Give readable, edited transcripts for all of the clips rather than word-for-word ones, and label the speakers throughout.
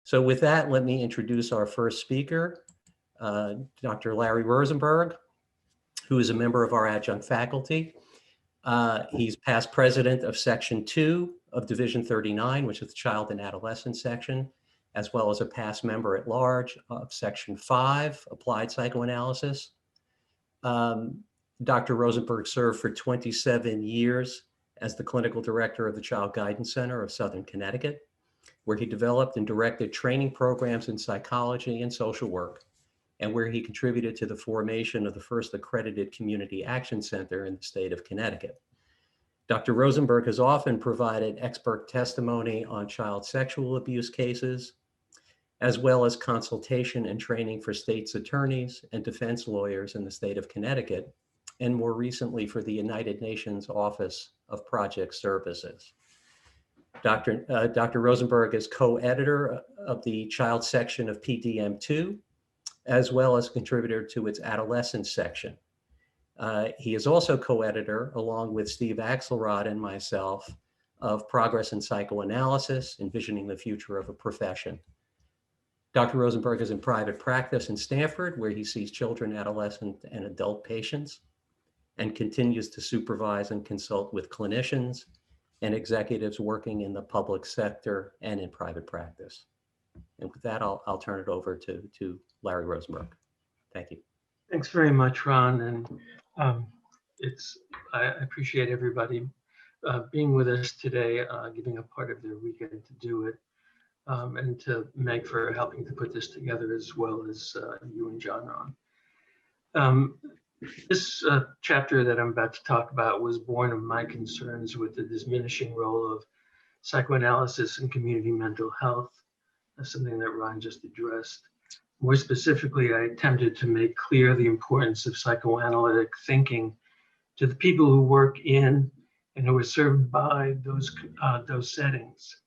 Speaker 1: So with that, let me introduce our first speaker, Dr. Larry Rosenberg, who is a member of our adjunct faculty. He's past president of Section 2 of Division 39, which is the Child and Adolescent section, as well as a past member at large of Section 5, Applied Psychoanalysis. Dr. Rosenberg served for 27 years as the clinical director of the Child Guidance Center of Southern Connecticut, where he developed and directed training programs in psychology and social work, and where he contributed to the formation of the first accredited community action center in the state of Connecticut. Dr. Rosenberg has often provided expert testimony on child sexual abuse cases, as well as consultation and training for state's attorneys and defense lawyers in the state of Connecticut, and more recently for the United Nations Office of Project Services. Dr. Rosenberg is co-editor of the child section of PDM2, as well as contributor to its adolescent section. He is also co-editor, along with Steve Axelrod and myself, of Progress in Psychoanalysis, Envisioning the Future of a Profession. Dr. Rosenberg is in private practice in Stanford, where he sees children, adolescent, and adult patients, and continues to supervise and consult with clinicians and executives working in the public sector and in private practice. And with that, I'll turn it over to Larry Rosenberg. Thank you.
Speaker 2: Thanks very much, Ron. And I appreciate everybody being with us today, giving up part of their weekend to do it, and to Meg for helping to put this together, as well as you and John, Ron. This chapter that I'm about to talk about was born of my concerns with the diminishing role of psychoanalysis in community mental health. That's something that Ron just addressed. More specifically, I attempted to make clear the importance of psychoanalytic thinking to the people who work in and who are served by those settings.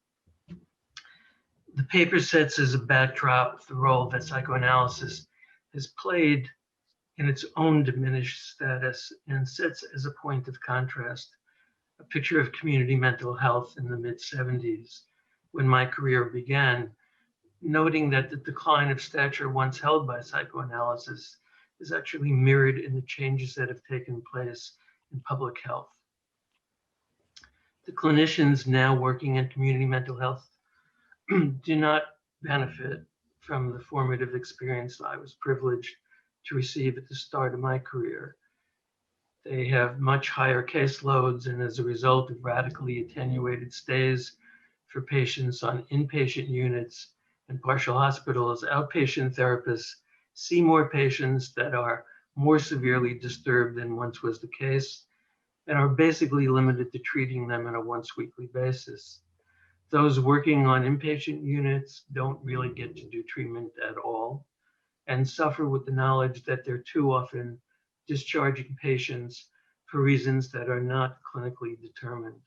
Speaker 2: The paper sets as a backdrop the role that psychoanalysis has played in its own diminished status, and sets as a point of contrast a picture of community mental health in the mid-70s, when my career began, noting that the decline of stature once held by psychoanalysis is actually mirrored in the changes that have taken place in public health. The clinicians now working in community mental health do not benefit from the formative experience I was privileged to receive at the start of my career. They have much higher caseloads, and as a result of radically attenuated stays for patients on inpatient units and partial hospitals, outpatient therapists see more patients that are more severely disturbed than once was the case, and are basically limited to treating them on a once-weekly basis. Those working on inpatient units don't really get to do treatment at all, and suffer with the knowledge that they're too often discharging patients for reasons that are not clinically determined.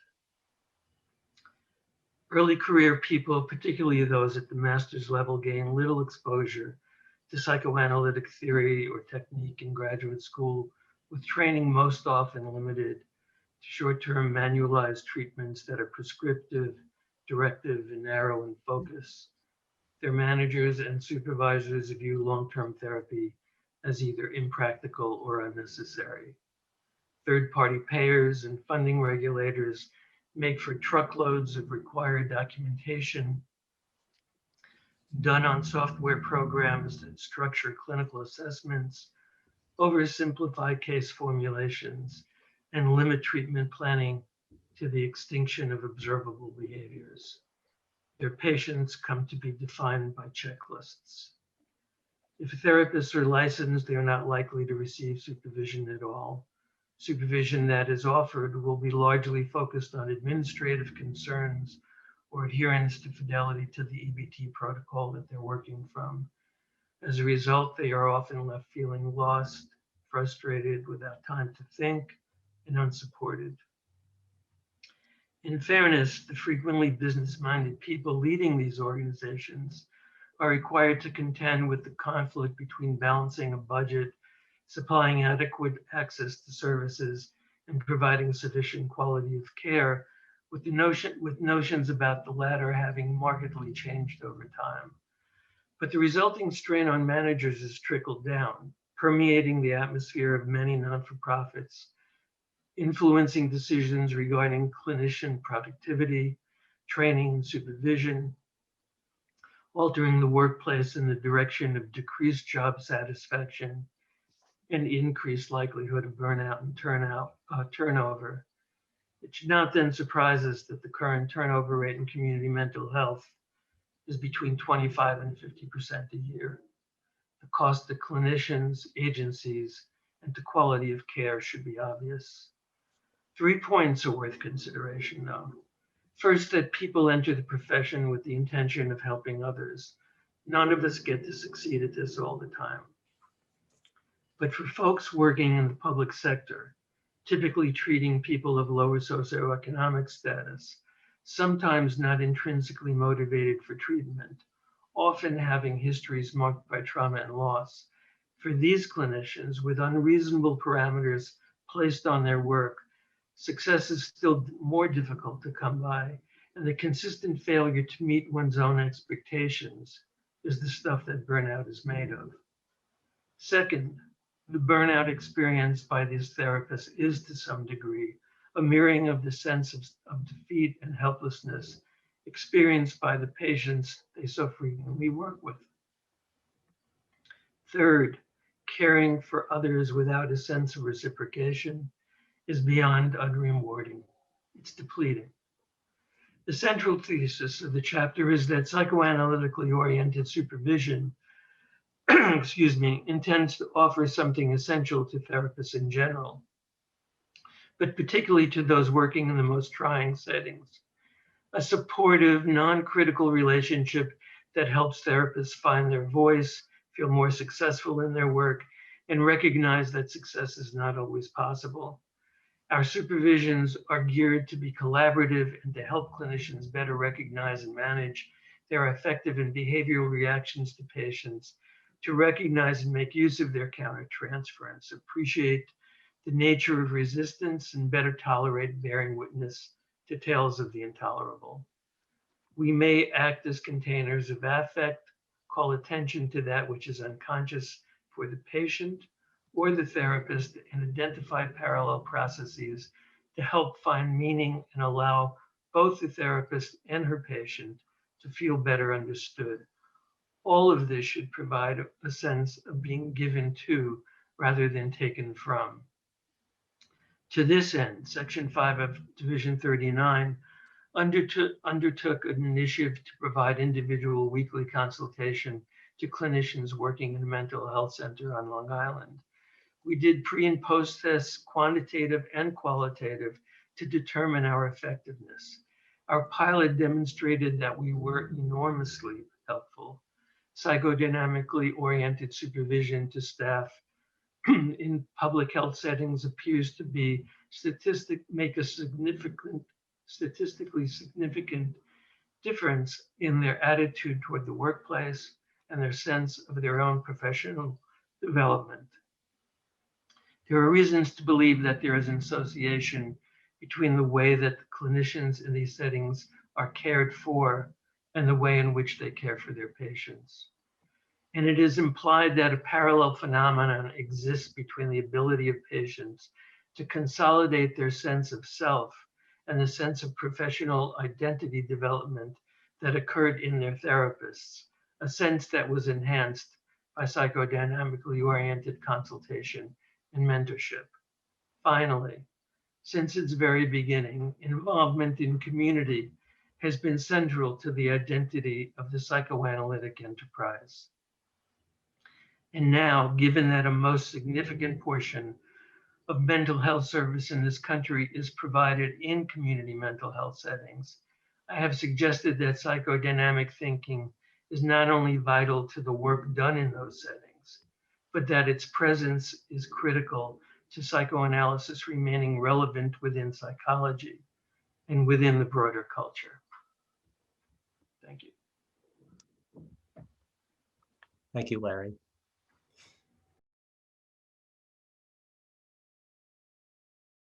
Speaker 2: Early career people, particularly those at the master's level, gain little exposure to psychoanalytic theory or technique in graduate school, with training most often limited to short-term manualized treatments that are prescriptive, directive, and narrow in focus. Their managers and supervisors view long-term therapy as either impractical or unnecessary. Third-party payers and funding regulators make for truckloads of required documentation done on software programs that structure clinical assessments, oversimplify case formulations, and limit treatment planning to the extinction of observable behaviors. Their patients come to be defined by checklists. If therapists are licensed, they are not likely to receive supervision at all. Supervision that is offered will be largely focused on administrative concerns or adherence to fidelity to the EBT protocol that they're working from. As a result, they are often left feeling lost, frustrated, without time to think, and unsupported. In fairness, the frequently business-minded people leading these organizations are required to contend with the conflict between balancing a budget, supplying adequate access to services, and providing sufficient quality of care, with notions about the latter having markedly changed over time. But the resulting strain on managers is trickled down, permeating the atmosphere of many not-for-profits, influencing decisions regarding clinician productivity, training, and supervision, altering the workplace in the direction of decreased job satisfaction and increased likelihood of burnout and turnover. It should not then surprise us that the current turnover rate in community mental health is between 25 and 50% a year. The cost to clinicians, agencies, and to quality of care should be obvious. 3 points are worth consideration, though. First, that people enter the profession with the intention of helping others. None of us get to succeed at this all the time. But for folks working in the public sector, typically treating people of lower socioeconomic status, sometimes not intrinsically motivated for treatment, often having histories marked by trauma and loss, for these clinicians with unreasonable parameters placed on their work, success is still more difficult to come by, and the consistent failure to meet one's own expectations is the stuff that burnout is made of. Second, the burnout experienced by these therapists is to some degree a mirroring of the sense of defeat and helplessness experienced by the patients they so frequently work with. Third, caring for others without a sense of reciprocation is beyond unrewarding. It's depleting. The central thesis of the chapter is that psychoanalytically oriented supervision excuse me, intends to offer something essential to therapists in general, but particularly to those working in the most trying settings. A supportive, non-critical relationship that helps therapists find their voice, feel more successful in their work, and recognize that success is not always possible. Our supervisions are geared to be collaborative and to help clinicians better recognize and manage their affective and behavioral reactions to patients, to recognize and make use of their countertransference, appreciate the nature of resistance, and better tolerate bearing witness to tales of the intolerable. We may act as containers of affect, call attention to that which is unconscious for the patient or the therapist, and identify parallel processes to help find meaning and allow both the therapist and her patient to feel better understood. All of this should provide a sense of being given to rather than taken from. To this end, Section 5 of Division 39 undertook an initiative to provide individual weekly consultation to clinicians working in a mental health center on Long Island. We did pre and post tests, quantitative and qualitative, to determine our effectiveness. Our pilot demonstrated that we were enormously helpful. Psychodynamically oriented supervision to staff in public health settings appears to be make a statistically significant difference in their attitude toward the workplace and their sense of their own professional development. There are reasons to believe that there is an association between the way that the clinicians in these settings are cared for and the way in which they care for their patients. And it is implied that a parallel phenomenon exists between the ability of patients to consolidate their sense of self and the sense of professional identity development that occurred in their therapists, a sense that was enhanced by psychodynamically oriented consultation and mentorship. Finally, since its very beginning, involvement in community has been central to the identity of the psychoanalytic enterprise. And now, given that a most significant portion of mental health service in this country is provided in community mental health settings, I have suggested that psychodynamic thinking is not only vital to the work done in those settings, but that its presence is critical to psychoanalysis remaining relevant within psychology and within the broader culture. Thank you.
Speaker 1: Thank you, Larry.